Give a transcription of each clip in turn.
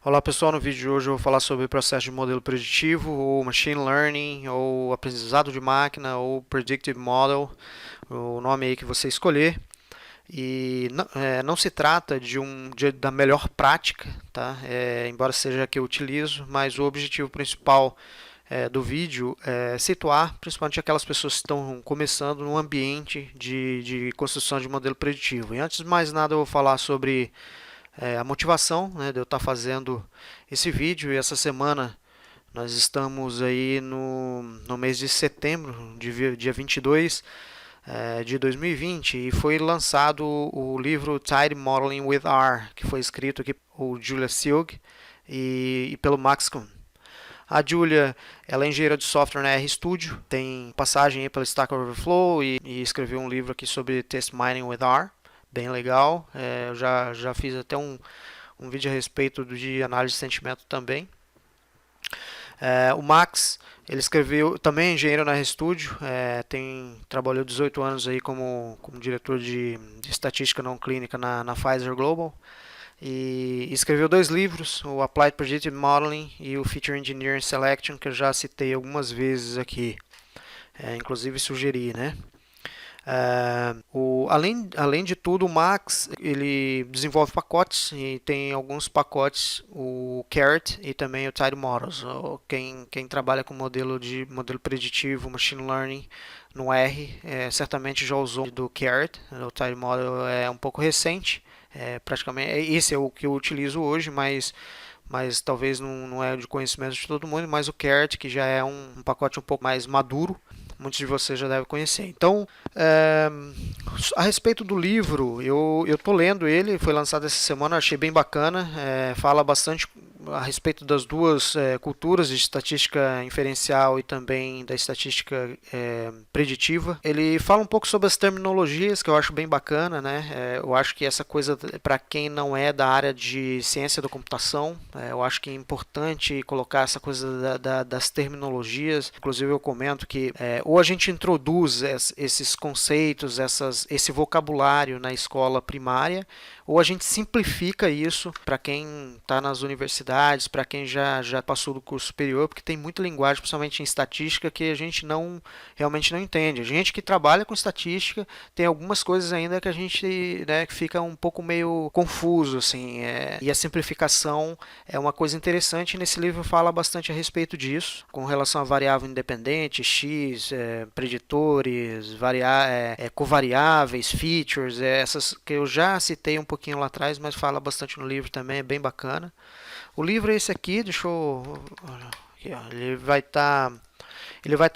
Olá pessoal, no vídeo de hoje eu vou falar sobre processo de modelo preditivo, ou machine learning, ou aprendizado de máquina, ou predictive model, o nome aí que você escolher. E não se trata da melhor prática, tá? Embora seja a que eu utilizo, mas o objetivo principal do vídeo é situar principalmente aquelas pessoas que estão começando no ambiente de construção de modelo preditivo. E antes de mais nada eu vou falar sobre a motivação, né, de eu estar fazendo esse vídeo. E essa semana nós estamos aí no mês de setembro, dia 22 de 2020, e foi lançado o livro Tidy Modeling with R, que foi escrito aqui por Julia Silg e pelo Max Kuhn. A Julia, ela é engenheira de software na RStudio, tem passagem aí pela Stack Overflow e escreveu um livro aqui sobre Test Mining with R, bem legal. Eu já fiz até um vídeo a respeito de análise de sentimento também. O Max, ele escreveu, também é engenheiro na RStudio, trabalhou 18 anos aí como diretor de estatística não clínica na Pfizer Global. E escreveu dois livros, o Applied Predictive Modeling e o Feature Engineering Selection, que eu já citei algumas vezes aqui, inclusive sugeri, né? Além de tudo, o Max ele desenvolve pacotes e tem alguns pacotes, o Carrot e também o Tidy Models. Quem trabalha com modelo preditivo, machine learning no R, certamente já usou do Carrot. O Tidy Model é um pouco recente, praticamente esse é o que eu utilizo hoje, mas talvez não é de conhecimento de todo mundo. Mas o Carrot, que já é um pacote um pouco mais maduro, muitos de vocês já devem conhecer. Então, a respeito do livro, eu estou lendo ele, foi lançado essa semana, achei bem bacana, fala bastante a respeito das duas culturas de estatística inferencial e também da estatística preditiva. Ele fala um pouco sobre as terminologias, que eu acho bem bacana, né? Eu acho que essa coisa, para quem não é da área de ciência da computação, eu acho que é importante colocar essa coisa das terminologias. Inclusive eu comento que ou a gente introduz esses conceitos, esse vocabulário na escola primária, ou a gente simplifica isso para quem está nas universidades, para quem já passou do curso superior, porque tem muita linguagem, principalmente em estatística, que a gente realmente não entende. A gente que trabalha com estatística tem algumas coisas ainda que a gente, né, fica um pouco meio confuso, assim, e a simplificação é uma coisa interessante. Nesse livro fala bastante a respeito disso, com relação a variável independente, x, preditores, covariáveis, features, essas que eu já citei um pouquinho lá atrás, mas fala bastante no livro também, é bem bacana. O livro é esse aqui, deixa eu... Aqui, ó, ele vai estar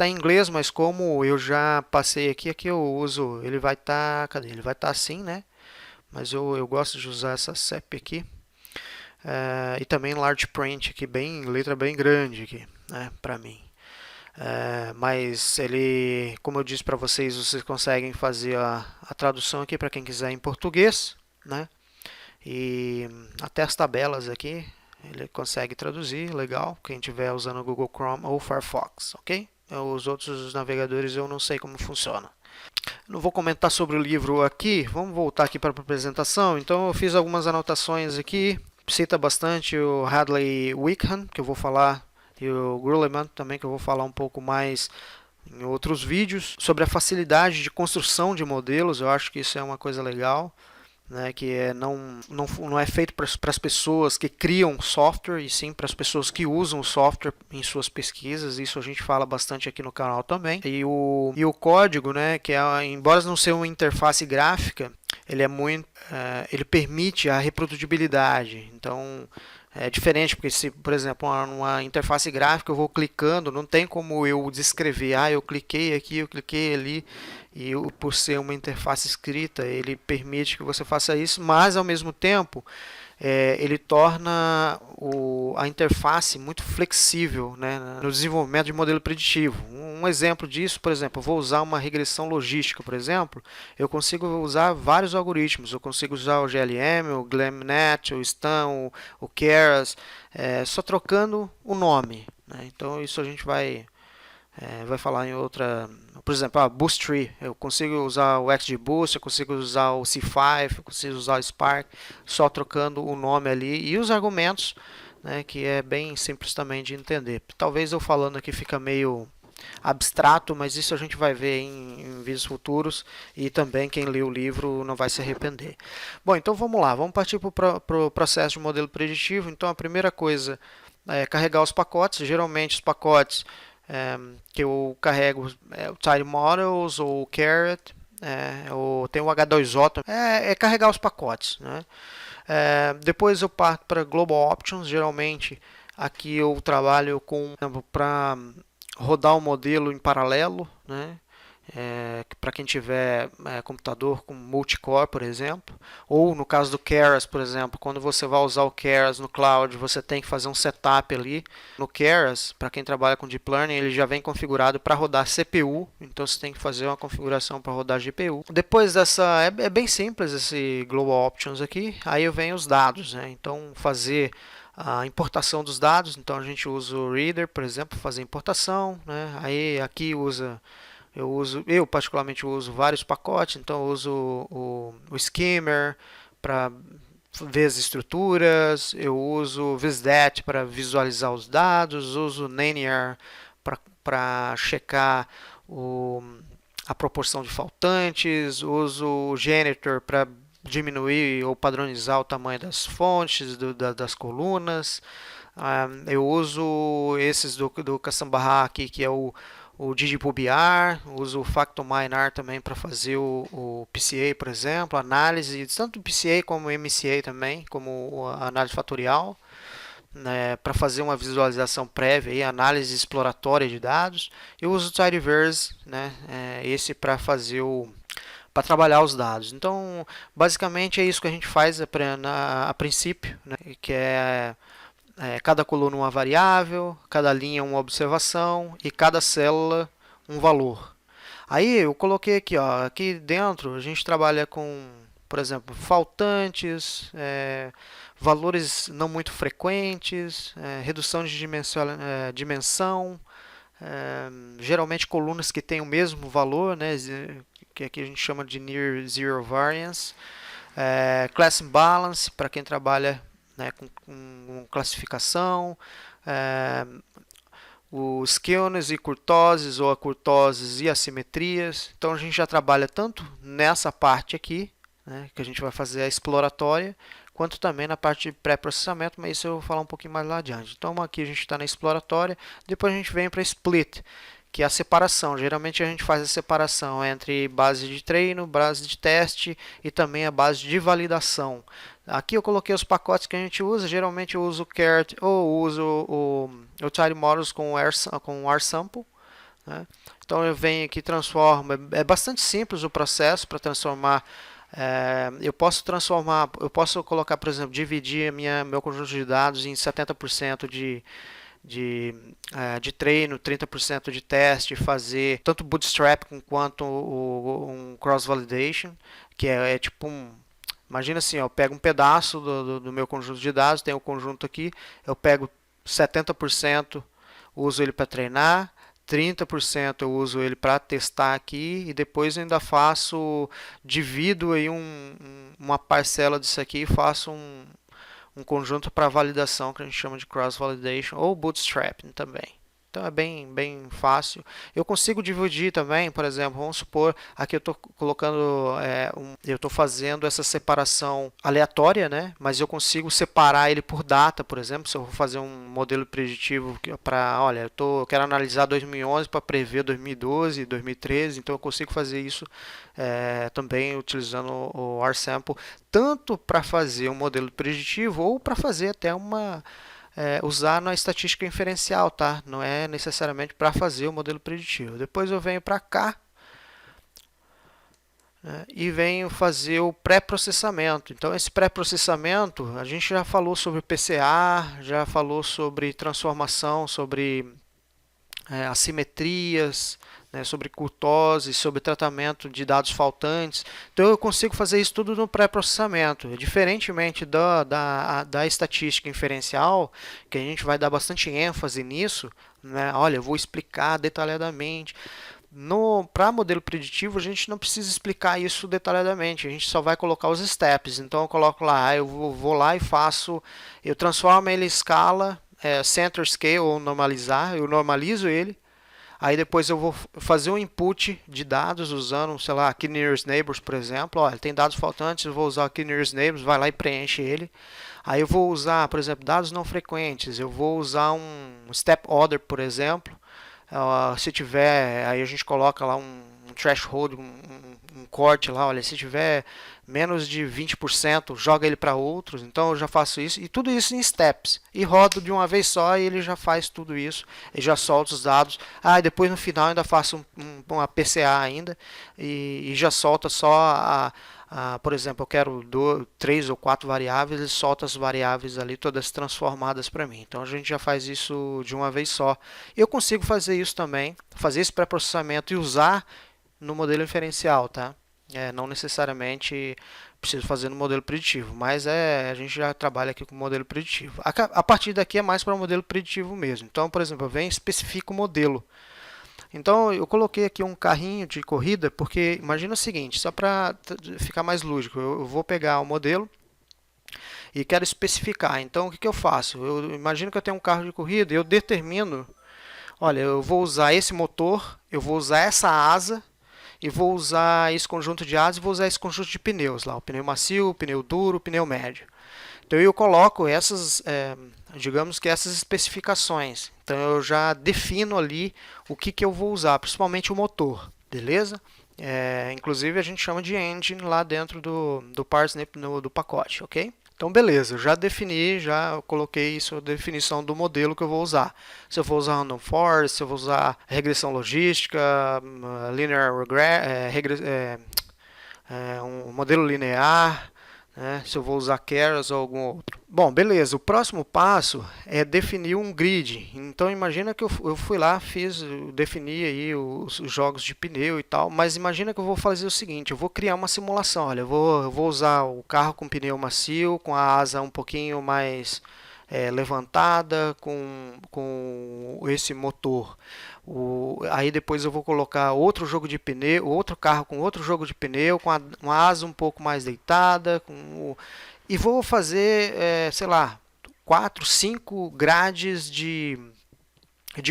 em inglês, mas como eu já passei aqui eu uso, ele vai estar, cadê? Ele vai estar assim, né? Mas eu gosto de usar essa CEP aqui. E também large print aqui, letra bem grande aqui, né, para mim. Mas ele, como eu disse para vocês conseguem fazer a tradução aqui para quem quiser em português, né? E até as tabelas aqui ele consegue traduzir, legal, quem estiver usando o Google Chrome ou Firefox, ok? Os outros navegadores eu não sei como funciona. Não vou comentar sobre o livro aqui, vamos voltar aqui para a apresentação. Então eu fiz algumas anotações aqui, cita bastante o Hadley Wickham, que eu vou falar, e o Gruleman também, que eu vou falar um pouco mais em outros vídeos, sobre a facilidade de construção de modelos. Eu acho que isso é uma coisa legal, né, que não é feito para as pessoas que criam software, e sim para as pessoas que usam o software em suas pesquisas. Isso a gente fala bastante aqui no canal também. E o código, né, que embora não seja uma interface gráfica, ele permite a reprodutibilidade. Então é diferente, porque se, por exemplo, numa interface gráfica eu vou clicando, não tem como eu descrever, eu cliquei aqui, eu cliquei ali, e por ser uma interface escrita, ele permite que você faça isso, mas ao mesmo tempo ele torna a interface muito flexível, né, no desenvolvimento de modelo preditivo. Um exemplo disso, por exemplo, eu vou usar uma regressão logística, por exemplo, eu consigo usar vários algoritmos. Eu consigo usar o GLM, o GLMNet, o STAN, o Keras, só trocando o nome, né? Então isso a gente vai falar em outra. Por exemplo, a Boost Tree, eu consigo usar o XGBoost, eu consigo usar o C5, eu consigo usar o Spark, só trocando o nome ali e os argumentos né, que é bem simples também de entender. Talvez eu falando aqui fica meio abstrato, mas isso a gente vai ver em vídeos futuros e também quem lê o livro não vai se arrepender. Bom, então vamos lá, vamos partir para o processo de modelo preditivo. Então a primeira coisa é carregar os pacotes. Geralmente os pacotes que eu carrego é o Tidy Models ou o Carrot, ou tem o H2O, é carregar os pacotes, né? Depois eu parto para Global Options. Geralmente aqui eu trabalho com para rodar o modelo em paralelo, né? Para quem tiver computador com multicore, por exemplo, ou no caso do Keras, por exemplo, quando você vai usar o Keras no cloud, você tem que fazer um setup ali. No Keras, para quem trabalha com Deep Learning, ele já vem configurado para rodar CPU, então você tem que fazer uma configuração para rodar GPU. Depois dessa, é bem simples esse Global Options aqui, aí vem os dados, né? Então fazer a importação dos dados, então a gente usa o Reader, por exemplo, fazer importação, né? Aí aqui eu particularmente uso vários pacotes, então eu uso o Skimmer para ver as estruturas, eu uso o VisDat para visualizar os dados, uso o Naniar para checar a proporção de faltantes, uso o Janitor para diminuir ou padronizar o tamanho das fontes, das colunas. Eu uso esses do Caçambarra aqui, que é o ggplbr, uso o FactoMinar também para fazer o PCA, por exemplo, análise, tanto PCA como MCA também, como a análise fatorial, né, para fazer uma visualização prévia e análise exploratória de dados. Eu uso o Tidyverse, né, esse para fazer para trabalhar os dados. Então, basicamente é isso que a gente faz a princípio, né, que é cada coluna uma variável, cada linha uma observação e cada célula um valor. Aí eu coloquei aqui, ó, aqui dentro a gente trabalha com, por exemplo, faltantes, valores não muito frequentes, redução de dimensão, geralmente colunas que têm o mesmo valor, né, que aqui a gente chama de Near Zero Variance, Class Imbalance para quem trabalha, né, com classificação, os skewness e kurtoses, ou curtoses e assimetrias. Então a gente já trabalha tanto nessa parte aqui, né, que a gente vai fazer a exploratória, quanto também na parte de pré-processamento, mas isso eu vou falar um pouquinho mais lá adiante. Então aqui a gente está na exploratória, depois a gente vem para split, que é a separação. Geralmente a gente faz a separação entre base de treino, base de teste e também a base de validação. Aqui eu coloquei os pacotes que a gente usa. Geralmente eu uso o Carrot ou uso o Tidy Models com o RSample, né? Então eu venho aqui e transformo. É bastante simples o processo para transformar. Eu posso colocar, por exemplo, dividir meu conjunto de dados em 70% de treino, 30% de teste, fazer tanto bootstrap quanto um cross-validation, que é tipo imagina assim, eu pego um pedaço do meu conjunto de dados, tem o conjunto aqui, eu pego 70%, uso ele para treinar, 30% eu uso ele para testar aqui, e depois eu ainda divido aí uma parcela disso aqui e faço um conjunto para validação que a gente chama de cross-validation ou bootstrapping também. Então é bem fácil. Eu consigo dividir também, por exemplo, vamos supor, aqui eu estou colocando, eu estou fazendo essa separação aleatória, né? Mas eu consigo separar ele por data, por exemplo, se eu vou fazer um modelo preditivo para, olha, eu quero analisar 2011 para prever 2012, 2013, então eu consigo fazer isso também utilizando o RSample, tanto para fazer um modelo preditivo ou para fazer até usar na estatística inferencial, tá? Não é necessariamente para fazer o modelo preditivo. Depois eu venho para cá, né, e venho fazer o pré-processamento. Então esse pré-processamento, a gente já falou sobre PCA, já falou sobre transformação, sobre assimetrias, né, sobre curtose, sobre tratamento de dados faltantes. Então eu consigo fazer isso tudo no pré-processamento. Diferentemente da estatística inferencial, que a gente vai dar bastante ênfase nisso, né? Olha, eu vou explicar detalhadamente. Para modelo preditivo, a gente não precisa explicar isso detalhadamente, a gente só vai colocar os steps. Então eu coloco lá, eu vou lá e faço, eu transformo ele em escala, center scale ou normalizar, eu normalizo ele. Aí depois eu vou fazer um input de dados usando, sei lá, aqui nearest neighbors, por exemplo. Olha, tem dados faltantes, eu vou usar aqui nearest neighbors, vai lá e preenche ele. Aí eu vou usar, por exemplo, dados não frequentes. Eu vou usar um step order, por exemplo. Se tiver, aí a gente coloca lá um threshold, um corte lá, olha, se tiver menos de 20%, joga ele para outros. Então eu já faço isso, e tudo isso em steps. E rodo de uma vez só, e ele já faz tudo isso, e já solta os dados. E depois no final ainda faço uma PCA ainda, e já solta só por exemplo, eu quero 3 ou 4 variáveis, ele solta as variáveis ali todas transformadas para mim. Então a gente já faz isso de uma vez só. Eu consigo fazer isso também, fazer esse pré-processamento e usar no modelo inferencial, tá? Não necessariamente preciso fazer no modelo preditivo, mas a gente já trabalha aqui com o modelo preditivo. A partir daqui é mais para o modelo preditivo mesmo. Então, por exemplo, eu venho e especifico o modelo. Então eu coloquei aqui um carrinho de corrida, porque imagina o seguinte, só para ficar mais lúdico, eu vou pegar o modelo e quero especificar. Então o que eu faço? Eu imagino que eu tenho um carro de corrida e eu determino, olha, eu vou usar esse motor, eu vou usar essa asa, e vou usar esse conjunto de asas e vou usar esse conjunto de pneus lá, o pneu macio, o pneu duro, o pneu médio. Então eu coloco essas, digamos que essas especificações. Então eu já defino ali o que eu vou usar, principalmente o motor, beleza? Inclusive a gente chama de engine lá dentro do parsnip do pacote, ok? Então beleza, eu já defini, já coloquei isso, a definição do modelo que eu vou usar. Se eu vou usar random forest, se eu vou usar regressão logística, linear um modelo linear, né? Se eu vou usar Keras ou algum outro. Bom, beleza. O próximo passo é definir um grid. Então imagina que eu fui lá, defini aí os jogos de pneu e tal, mas imagina que eu vou fazer o seguinte, eu vou criar uma simulação. Olha, eu vou usar o carro com pneu macio, com a asa um pouquinho mais levantada, com esse motor. Aí depois eu vou colocar outro jogo de pneu, outro carro com outro jogo de pneu, com uma asa um pouco mais deitada, e vou fazer, sei lá, 4, 5 grades de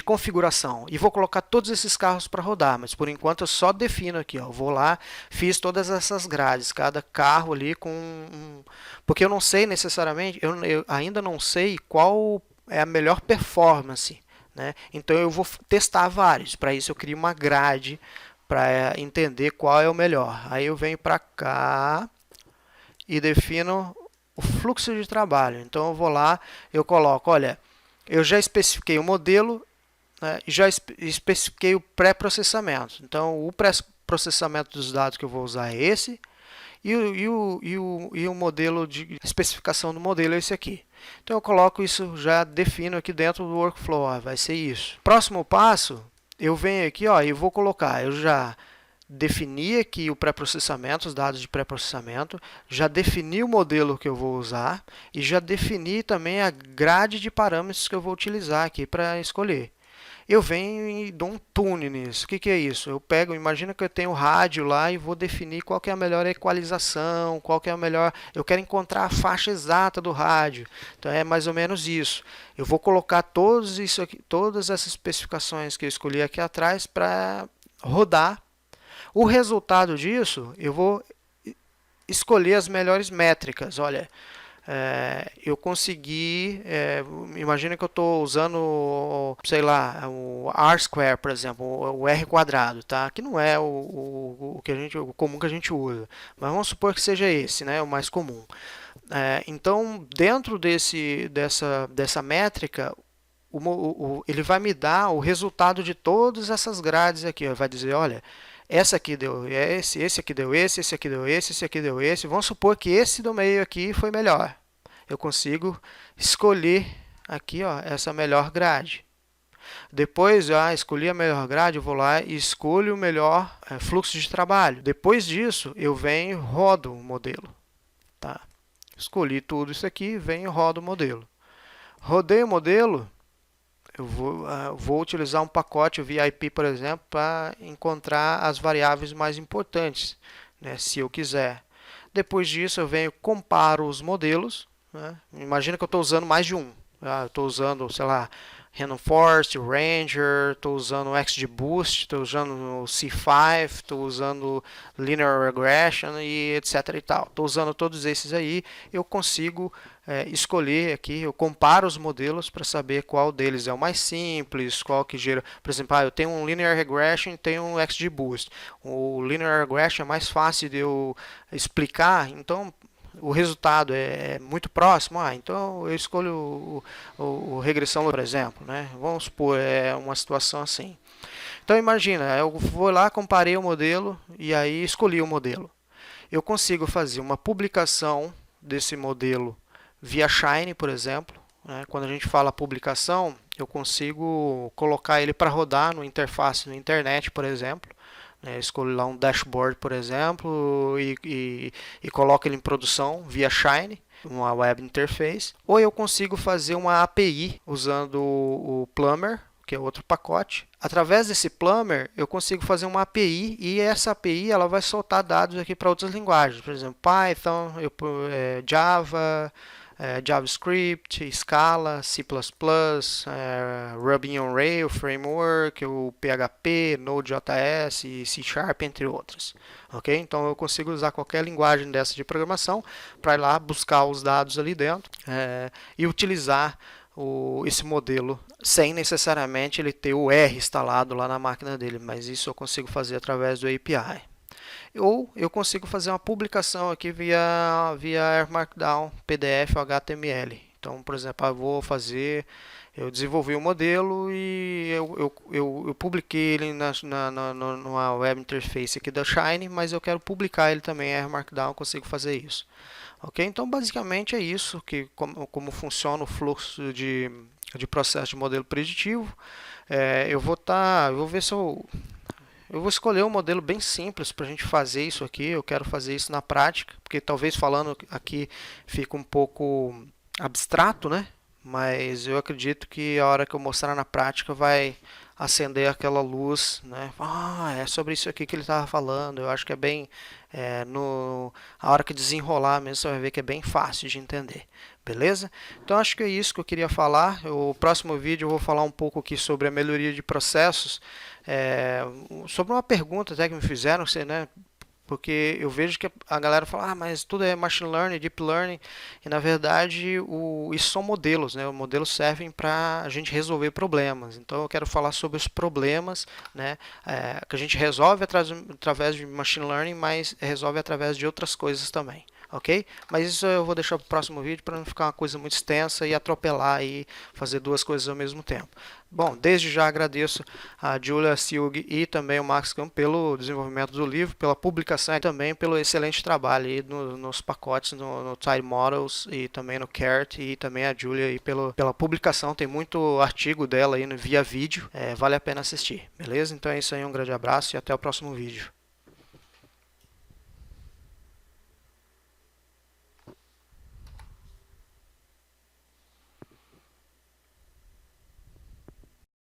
configuração e vou colocar todos esses carros para rodar, mas por enquanto eu só defino aqui, ó, vou lá, fiz todas essas grades, cada carro ali porque eu não sei necessariamente, eu ainda não sei qual é a melhor performance, né? Então eu vou testar vários, para isso eu crio uma grade para entender qual é o melhor. Aí eu venho para cá e defino o fluxo de trabalho. Então eu vou lá, eu coloco, olha, eu já especifiquei o modelo, né, e já especifiquei o pré-processamento. Então o pré-processamento dos dados que eu vou usar é esse, e o modelo de especificação do modelo é esse aqui. Então eu coloco isso, já defino aqui dentro do workflow, vai ser isso. Próximo passo, eu venho aqui e vou colocar, eu já defini aqui o pré-processamento, os dados de pré-processamento, já defini o modelo que eu vou usar e já defini também a grade de parâmetros que eu vou utilizar aqui para escolher. Eu venho e dou um tune nisso. O que é isso? Eu pego, imagina que eu tenho rádio lá e vou definir qual que é a melhor equalização, qual que é a melhor... Eu quero encontrar a faixa exata do rádio. Então é mais ou menos isso. Eu vou colocar todas essas especificações que eu escolhi aqui atrás para rodar. O resultado disso, eu vou escolher as melhores métricas. Olha, eu consegui, imagina que eu estou usando, sei lá, o R-square, por exemplo, o R quadrado, tá? Que não é o comum que a gente usa, mas vamos supor que seja esse, né, o mais comum. Então, dentro dessa métrica, ele vai me dar o resultado de todas essas grades aqui. Vai dizer, olha, essa aqui deu esse aqui deu esse aqui deu esse aqui deu esse. Vamos supor que esse do meio aqui foi melhor. Eu consigo escolher aqui, essa melhor grade. Depois, escolhi a melhor grade, eu vou lá e escolho o melhor fluxo de trabalho. Depois disso, eu venho e rodo o modelo. Tá? Escolhi tudo isso aqui, venho e rodo o modelo. Rodei o modelo, Eu vou utilizar um pacote VIP, por exemplo, para encontrar as variáveis mais importantes, né, se eu quiser. Depois disso, eu venho comparo os modelos. Né? Imagina que eu estou usando mais de um. Eu estou usando, sei lá, Random Forest, Ranger, estou usando o XGBoost, estou usando o C5, estou usando Linear Regression e etc e tal. Estou usando todos esses aí, eu consigo escolher aqui, eu comparo os modelos para saber qual deles é o mais simples, qual que gera, por exemplo, eu tenho um Linear Regression e tenho um XGBoost. O Linear Regression é mais fácil de eu explicar, então o resultado é muito próximo, então eu escolho o regressão, por exemplo, né? Vamos supor, é uma situação assim. Então imagina, eu vou lá, comparei o modelo e aí escolhi o modelo. Eu consigo fazer uma publicação desse modelo via Shine, por exemplo. Né? Quando a gente fala publicação, eu consigo colocar ele para rodar no interface na internet, por exemplo. Escolho lá um dashboard, por exemplo, e coloco ele em produção via Shine, uma web interface. Ou eu consigo fazer uma API usando o Plumber, que é outro pacote. Através desse Plumber, eu consigo fazer uma API e essa API ela vai soltar dados aqui para outras linguagens, por exemplo, Python, Java, JavaScript, Scala, C++, Ruby on Rails Framework, o PHP, Node.js e C Sharp, entre outras. Okay? Então eu consigo usar qualquer linguagem dessa de programação para ir lá buscar os dados ali dentro e utilizar esse modelo sem necessariamente ele ter o R instalado lá na máquina dele, mas isso eu consigo fazer através do API. Ou eu consigo fazer uma publicação aqui via Markdown, PDF ou HTML. Então, por exemplo, eu desenvolvi um modelo e eu publiquei ele numa web interface aqui da Shine, mas eu quero publicar ele também em Markdown, eu consigo fazer isso. Ok? Então, basicamente é isso, como funciona o fluxo de processo de modelo preditivo. Eu vou ver se eu vou escolher um modelo bem simples para a gente fazer isso aqui. Eu quero fazer isso na prática, porque talvez falando aqui fica um pouco abstrato, né? Mas eu acredito que a hora que eu mostrar na prática vai acender aquela luz, né? É sobre isso aqui que ele estava falando. Eu acho que é bem a hora que desenrolar mesmo você vai ver que é bem fácil de entender. Beleza? Então acho que é isso que eu queria falar. O próximo vídeo eu vou falar um pouco aqui sobre a melhoria de processos, sobre uma pergunta até que me fizeram, né? Porque eu vejo que a galera fala, mas tudo é machine learning, deep learning, e na verdade isso são modelos, né? Os modelos servem para a gente resolver problemas. Então eu quero falar sobre os problemas, né? Que a gente resolve através de machine learning, mas resolve através de outras coisas também. Ok? Mas isso eu vou deixar para o próximo vídeo para não ficar uma coisa muito extensa e atropelar e fazer duas coisas ao mesmo tempo. Bom, desde já agradeço a Julia Silg e também o Max Camp pelo desenvolvimento do livro, pela publicação e também pelo excelente trabalho aí nos pacotes, no Tide Models e também no Carrot, e também a Julia aí pela publicação. Tem muito artigo dela aí via vídeo, vale a pena assistir, beleza? Então é isso aí, um grande abraço e até o próximo vídeo.